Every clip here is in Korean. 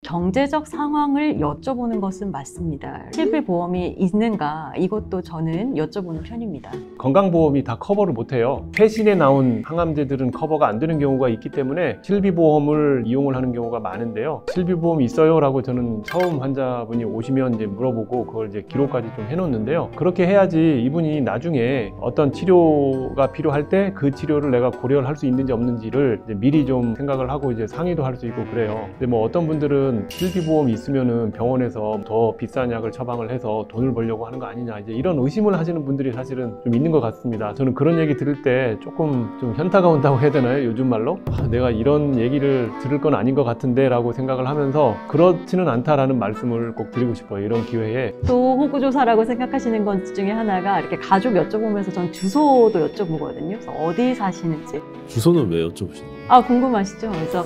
경제적 상황을 여쭤보는 것은 맞습니다. 실비보험이 있는가 이것도 저는 여쭤보는 편입니다. 건강보험이 다 커버를 못해요. 최신에 나온 항암제들은 커버가 안 되는 경우가 있기 때문에 실비보험을 이용을 하는 경우가 많은데요. 실비보험 있어요? 라고 저는 처음 환자분이 오시면 이제 물어보고 그걸 이제 기록까지 좀 해놓는데요. 그렇게 해야지 이분이 나중에 어떤 치료가 필요할 때 그 치료를 내가 고려를 할 수 있는지 없는지를 이제 미리 좀 생각을 하고 이제 상의도 할 수 있고 그래요. 근데 뭐 어떤 분들은 실비보험이 있으면은 병원에서 더 비싼 약을 처방을 해서 돈을 벌려고 하는 거 아니냐, 이제 이런 의심을 하시는 분들이 사실은 좀 있는 것 같습니다. 저는 그런 얘기 들을 때 조금 좀 현타가 온다고 해야 되나요? 요즘 말로? 내가 이런 얘기를 들을 건 아닌 것 같은데 라고 생각을 하면서 그렇지는 않다라는 말씀을 꼭 드리고 싶어요. 이런 기회에. 또 호구조사라고 생각하시는 것 중에 하나가 이렇게 가족 여쭤보면서 전 주소도 여쭤보거든요. 그래서 어디 사시는지. 주소는 왜 여쭤보시는 거예요? 아, 궁금하시죠? 그래서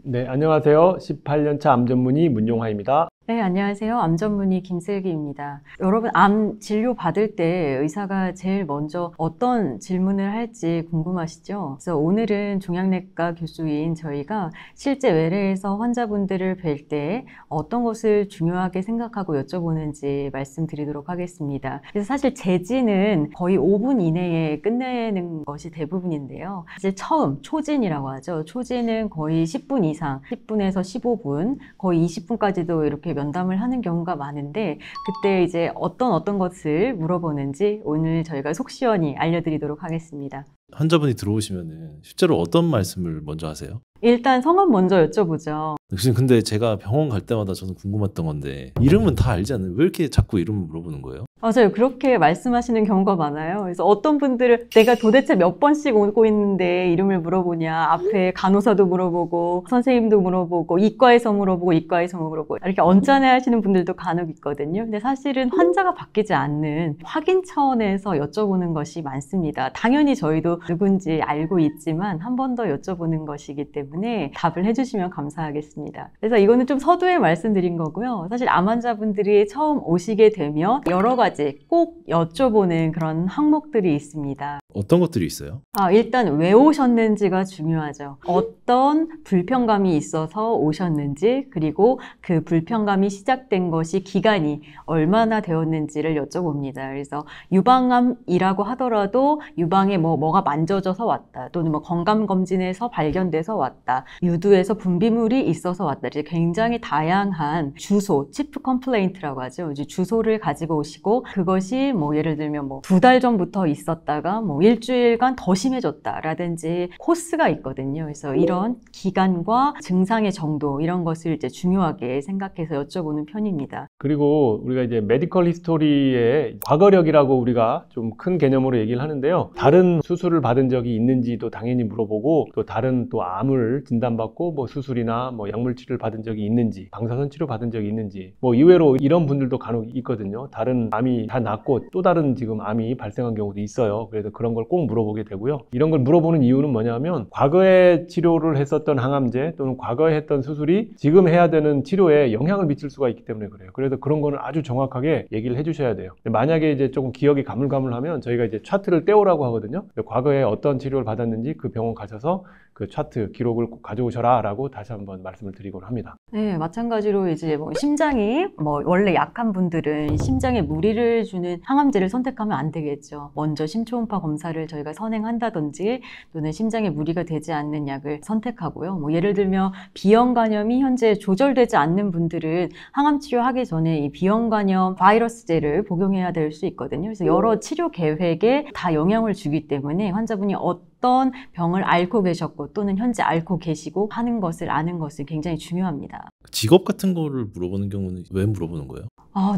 네, 안녕하세요. 18년차 암 전문의 문용화입니다. 네, 안녕하세요. 암 전문의 김슬기입니다. 여러분, 암 진료 받을 때 의사가 제일 먼저 어떤 질문을 할지 궁금하시죠? 그래서 오늘은 종양내과 교수인 저희가 실제 외래에서 환자분들을 뵐 때 어떤 것을 중요하게 생각하고 여쭤보는지 말씀드리도록 하겠습니다. 그래서 사실 제지는 거의 5분 이내에 끝내는 것이 대부분인데요. 사실 처음, 초진이라고 하죠. 초진은 거의 10분 이상, 10분에서 15분, 거의 20분까지도 이렇게 면담을 하는 경우가 많은데, 그때 이제 어떤 것을 물어보는지 오늘 저희가 속 시원히 알려드리도록 하겠습니다. 환자분이 들어오시면은 실제로 어떤 말씀을 먼저 하세요? 일단 성함 먼저 여쭤보죠. 근데 제가 병원 갈 때마다 저는 궁금했던 건데 이름은 다 알지 않나요? 왜 이렇게 자꾸 이름을 물어보는 거예요? 맞아요. 그렇게 말씀하시는 경우가 많아요. 그래서 어떤 분들은 내가 도대체 몇 번씩 오고 있는데 이름을 물어보냐. 앞에 간호사도 물어보고 선생님도 물어보고 이과에서 물어보고 이과에서 물어보고 이렇게 언짢아 하시는 분들도 간혹 있거든요. 근데 사실은 환자가 바뀌지 않는 확인 차원에서 여쭤보는 것이 많습니다. 당연히 저희도 누군지 알고 있지만 한 번 더 여쭤보는 것이기 때문에 답을 해주시면 감사하겠습니다. 그래서 이거는 좀 서두에 말씀드린 거고요. 사실 암 환자분들이 처음 오시게 되면 여러 가지 꼭 여쭤보는 그런 항목들이 있습니다. 어떤 것들이 있어요? 일단 왜 오셨는지가 중요하죠. 어떤 불편감이 있어서 오셨는지, 그리고 그 불편감이 시작된 것이 기간이 얼마나 되었는지를 여쭤봅니다. 그래서 유방암이라고 하더라도 유방에 뭐가 만져져서 왔다, 또는 뭐 건강검진에서 발견돼서 왔다, 유두에서 분비물이 있어서 왔다, 이제 굉장히 다양한 주소, 치프 컴플레인트라고 하죠. 이제 주소를 가지고 오시고 그것이 뭐 예를 들면 뭐 2달 전부터 있었다가 뭐 일주일간 더 심해졌다라든지 코스가 있거든요. 그래서 이런 기간과 증상의 정도, 이런 것을 이제 중요하게 생각해서 여쭤보는 편입니다. 그리고 우리가 이제 메디컬 히스토리의 과거력이라고 우리가 좀 큰 개념으로 얘기를 하는데요. 다른 수술을 받은 적이 있는지도 당연히 물어보고, 또 다른 또 암을 진단받고 뭐 수술이나 뭐 약물 치료를 받은 적이 있는지, 방사선 치료 받은 적이 있는지, 뭐 의외로 이런 분들도 간혹 있거든요. 다른 암이 다 낫고 또 다른 지금 암이 발생한 경우도 있어요. 그래서 그런 걸 꼭 물어보게 되고요. 이런 걸 물어보는 이유는 뭐냐면 과거에 치료를 했었던 항암제 또는 과거에 했던 수술이 지금 해야 되는 치료에 영향을 미칠 수가 있기 때문에 그래요. 그래서 그런 거는 아주 정확하게 얘기를 해주셔야 돼요. 만약에 이제 조금 기억이 가물가물하면 저희가 이제 차트를 떼오라고 하거든요. 과거에 어떤 치료를 받았는지 그 병원 가셔서 그 차트 기록을 꼭 가져오셔라 라고 다시 한번 말씀을 드리곤 합니다. 네, 마찬가지로 이제 뭐 심장이 원래 약한 분들은 심장에 무리를 주는 항암제를 선택하면 안 되겠죠. 먼저 심초음파 검사를 저희가 선행한다든지, 또는 심장에 무리가 되지 않는 약을 선택하고요. 뭐 예를 들면 비형 간염이 현재 조절되지 않는 분들은 항암 치료하기 전에 이 비형 간염 바이러스제를 복용해야 될 수 있거든요. 그래서 여러 치료 계획에 다 영향을 주기 때문에 환자분이 어떤 병을 앓고 계셨고 또는 현재 앓고 계시고 하는 것을 아는 것이 굉장히 중요합니다. 직업 같은 거를 물어보는 경우는 왜 물어보는 거예요?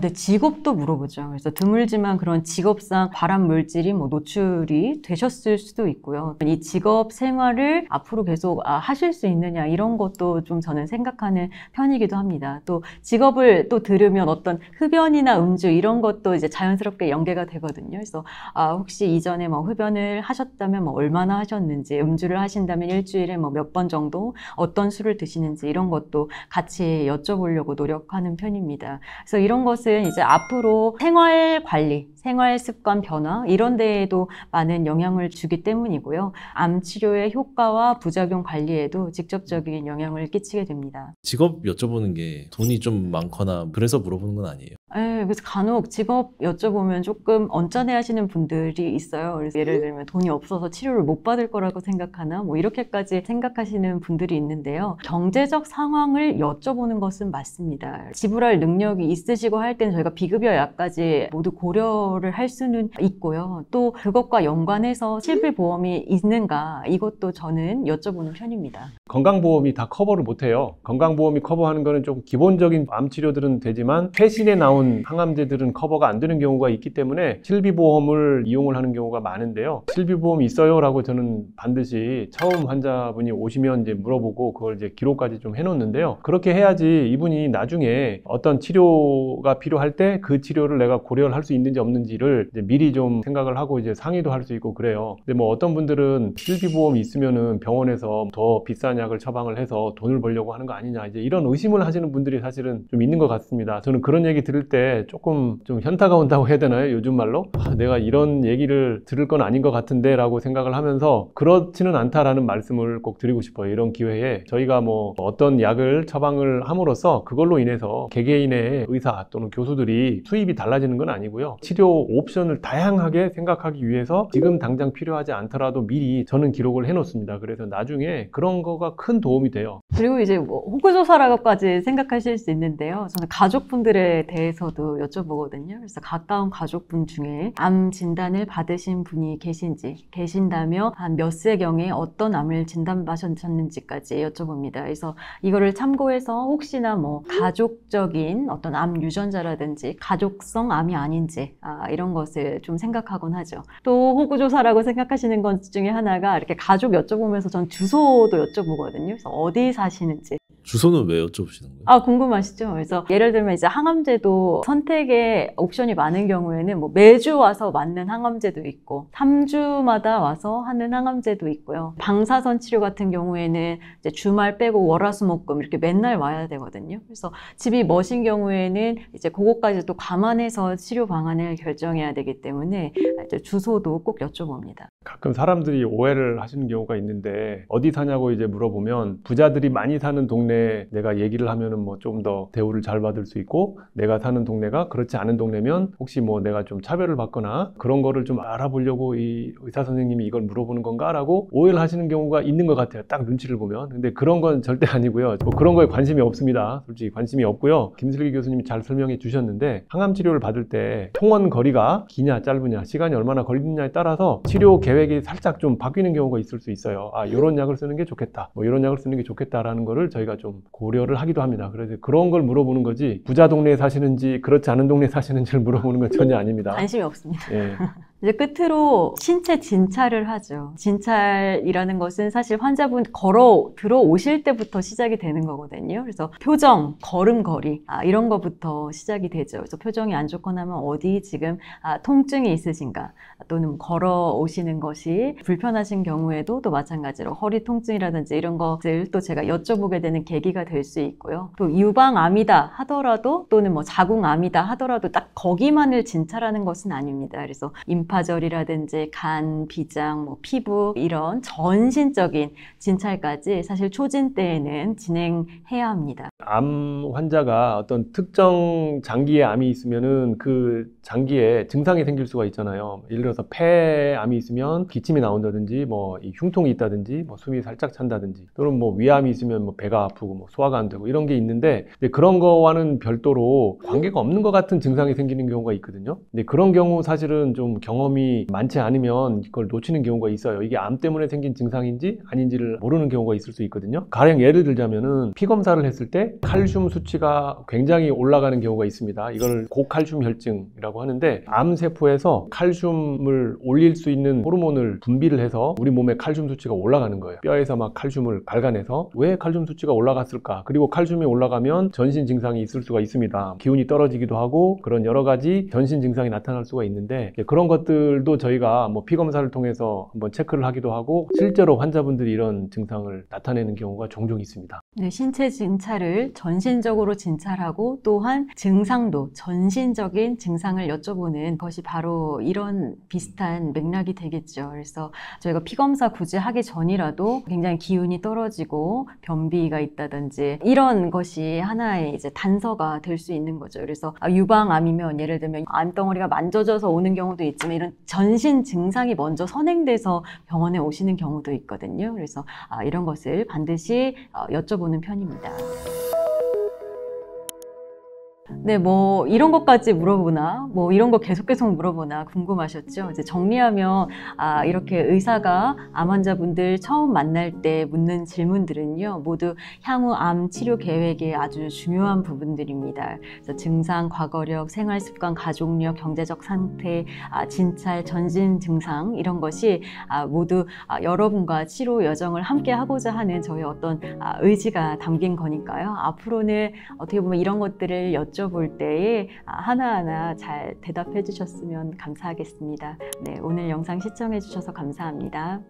네, 직업도 물어보죠. 그래서 드물지만 그런 직업상 발암 물질이 노출이 되셨을 수도 있고요. 이 직업 생활을 앞으로 계속 하실 수 있느냐, 이런 것도 좀 저는 생각하는 편이기도 합니다. 또 직업을 또 들으면 어떤 흡연이나 음주 이런 것도 이제 자연스럽게 연계가 되거든요. 그래서 혹시 이전에 뭐 흡연을 하셨다면 뭐 얼마나 하셨는지, 음주를 하신다면 일주일에 뭐 몇 번 정도 어떤 술을 드시는지, 이런 것도 같이 같이 여쭤보려고 노력하는 편입니다. 그래서 이런 것은 이제 앞으로 생활 관리, 생활 습관 변화 이런 데에도 많은 영향을 주기 때문이고요. 암 치료의 효과와 부작용 관리에도 직접적인 영향을 끼치게 됩니다. 직업 여쭤보는 게 돈이 좀 많거나 그래서 물어보는 건 아니에요. 네, 그래서 간혹 직업 여쭤보면 조금 언짢아 하시는 분들이 있어요. 그래서 예를 들면 돈이 없어서 치료를 못 받을 거라고 생각하나 뭐 이렇게까지 생각하시는 분들이 있는데요. 경제적 상황을 여쭤보는 것은 맞습니다. 지불할 능력이 있으시고 할 때는 저희가 비급여 약까지 모두 고려를 할 수는 있고요. 또 그것과 연관해서 실비보험이 있는가 이것도 저는 여쭤보는 편입니다. 건강보험이 다 커버를 못해요. 건강보험이 커버하는 거는 좀 기본적인 암 치료들은 되지만 최신에 나온 항암제들은 커버가 안 되는 경우가 있기 때문에 실비보험을 이용을 하는 경우가 많은데요. 실비보험 있어요? 라고 저는 반드시 처음 환자분이 오시면 이제 물어보고 그걸 이제 기록까지 좀 해놓는데요. 그렇게 해야지 이분이 나중에 어떤 치료가 필요할 때 그 치료를 내가 고려를 할 수 있는지 없는지를 이제 미리 좀 생각을 하고 이제 상의도 할 수 있고 그래요. 근데 뭐 어떤 분들은 실비보험이 있으면은 병원에서 더 비싼 약을 처방을 해서 돈을 벌려고 하는 거 아니냐 이제 이런 의심을 하시는 분들이 사실은 좀 있는 것 같습니다. 저는 그런 얘기 들을 때 조금 좀 현타가 온다고 해야 되나요? 요즘 말로? 내가 이런 얘기를 들을 건 아닌 것 같은데 라고 생각을 하면서 그렇지는 않다라는 말씀을 꼭 드리고 싶어요. 이런 기회에 저희가 뭐 어떤 약을 처방을 함으로써 그걸로 인해서 개개인의 의사 또는 교수들이 수입이 달라지는 건 아니고요. 치료 옵션을 다양하게 생각하기 위해서 지금 당장 필요하지 않더라도 미리 저는 기록을 해놓습니다. 그래서 나중에 그런 거가 큰 도움이 돼요. 그리고 이제 뭐 호구조사라고까지 생각하실 수 있는데요. 저는 가족분들에 대해서도 여쭤보거든요. 그래서 가까운 가족분 중에 암 진단을 받으신 분이 계신다면 한 몇 세경에 어떤 암을 진단받으셨는지까지 여쭤봅니다. 그래서 이거를 참고해서 혹시나 뭐 가족적인 어떤 암 유전자라든지 가족성 암이 아닌지 이런 것을 좀 생각하곤 하죠. 또 호구조사라고 생각하시는 것 중에 하나가 이렇게 가족 여쭤보면서 전 주소도 여쭤보거든요. 그래서 어디 사시는지. 주소는 왜 여쭤보시는 거예요? 궁금하시죠? 그래서 예를 들면 이제 항암제도 선택의 옵션이 많은 경우에는 뭐 매주 와서 맞는 항암제도 있고 3주마다 와서 하는 항암제도 있고요. 방사선 치료 같은 경우에는 이제 주말 빼고 월화수목금 이렇게 맨날 와야 되거든요. 그래서 집이 머신 경우에는 이제 그것까지 또 감안해서 치료 방안을 결정해야 되기 때문에 이제 주소도 꼭 여쭤봅니다. 가끔 사람들이 오해를 하시는 경우가 있는데 어디 사냐고 이제 물어보면 부자들이 많이 사는 동네 내가 얘기를 하면은 뭐 좀 더 대우를 잘 받을 수 있고 내가 사는 동네가 그렇지 않은 동네면 혹시 뭐 내가 좀 차별을 받거나 그런 거를 좀 알아보려고 이 의사 선생님이 이걸 물어보는 건가라고 오해를 하시는 경우가 있는 것 같아요. 딱 눈치를 보면. 근데 그런 건 절대 아니고요. 뭐 그런 거에 관심이 없습니다. 솔직히 관심이 없고요. 김슬기 교수님이 잘 설명해 주셨는데 항암 치료를 받을 때 통원 거리가 기냐 짧으냐 시간이 얼마나 걸리느냐에 따라서 치료 계획이 살짝 좀 바뀌는 경우가 있을 수 있어요. 이런 약을 쓰는 게 좋겠다. 뭐 이런 약을 쓰는 게 좋겠다라는 거를 저희가 좀 고려를 하기도 합니다. 그래서 그런 걸 물어보는 거지 부자 동네에 사시는지 그렇지 않은 동네에 사시는지를 물어보는 건 전혀 아닙니다. 관심이 없습니다. 예. 이제 끝으로 신체 진찰을 하죠. 진찰이라는 것은 사실 환자분 걸어 들어오실 때부터 시작이 되는 거거든요. 그래서 표정, 걸음걸이 이런 거부터 시작이 되죠. 그래서 표정이 안 좋거나 하면 어디 지금 통증이 있으신가 또는 걸어 오시는 것이 불편하신 경우에도 또 마찬가지로 허리 통증이라든지 이런 것을 또 제가 여쭤보게 되는 계기가 될 수 있고요. 또 유방암이다 하더라도 또는 뭐 자궁암이다 하더라도 딱 거기만을 진찰하는 것은 아닙니다. 그래서 임파절이라든지 간, 비장, 뭐 피부 이런 전신적인 진찰까지 사실 초진 때에는 진행해야 합니다. 암 환자가 어떤 특정 장기에 암이 있으면은 그 장기에 증상이 생길 수가 있잖아요. 예를 들어서 폐암이 있으면 기침이 나온다든지 뭐 이 흉통이 있다든지 뭐 숨이 살짝 찬다든지 또는 뭐 위암이 있으면 뭐 배가 아프고 뭐 소화가 안 되고 이런 게 있는데 그런 거와는 별도로 관계가 없는 것 같은 증상이 생기는 경우가 있거든요. 근데 그런 경우 사실은 좀 경험이 많지 않으면 이걸 놓치는 경우가 있어요. 이게 암 때문에 생긴 증상인지 아닌지를 모르는 경우가 있을 수 있거든요. 가령 예를 들자면은 피 검사를 했을 때 칼슘 수치가 굉장히 올라가는 경우가 있습니다. 이걸 고칼슘 혈증이라고 하는데 암세포에서 칼슘을 올릴 수 있는 호르몬을 분비를 해서 우리 몸의 칼슘 수치가 올라가는 거예요. 뼈에서 막 칼슘을 갈가내서 왜 칼슘 수치가 올라갔을까? 그리고 칼슘이 올라가면 전신 증상이 있을 수가 있습니다. 기운이 떨어지기도 하고 그런 여러 가지 전신 증상이 나타날 수가 있는데 그런 것들도 저희가 뭐 피 검사를 통해서 한번 체크를 하기도 하고 실제로 환자분들이 이런 증상을 나타내는 경우가 종종 있습니다. 네, 신체 진찰을 것을 전신적으로 진찰하고 또한 증상도 전신적인 증상을 여쭤보는 것이 바로 이런 비슷한 맥락이 되겠죠. 그래서 저희가 피검사 굳이 하기 전이라도 굉장히 기운이 떨어지고 변비가 있다든지 이런 것이 하나의 이제 단서가 될 수 있는 거죠. 그래서 유방암이면 예를 들면 암덩어리가 만져져서 오는 경우도 있지만 이런 전신 증상이 먼저 선행돼서 병원에 오시는 경우도 있거든요. 그래서 이런 것을 반드시 여쭤보는 편입니다. 네, 뭐 이런 것까지 물어보나, 뭐 이런 거 계속 물어보나 궁금하셨죠? 이제 정리하면 이렇게 의사가 암 환자분들 처음 만날 때 묻는 질문들은요, 모두 향후 암 치료 계획의 아주 중요한 부분들입니다. 그래서 증상, 과거력, 생활습관, 가족력, 경제적 상태, 진찰, 전신 증상 이런 것이 모두 여러분과 치료 여정을 함께 하고자 하는 저희 어떤 의지가 담긴 거니까요. 앞으로는 어떻게 보면 이런 것들을 여쭤볼 때에 하나하나 잘 대답해 주셨으면 감사하겠습니다. 네, 오늘 영상 시청해 주셔서 감사합니다.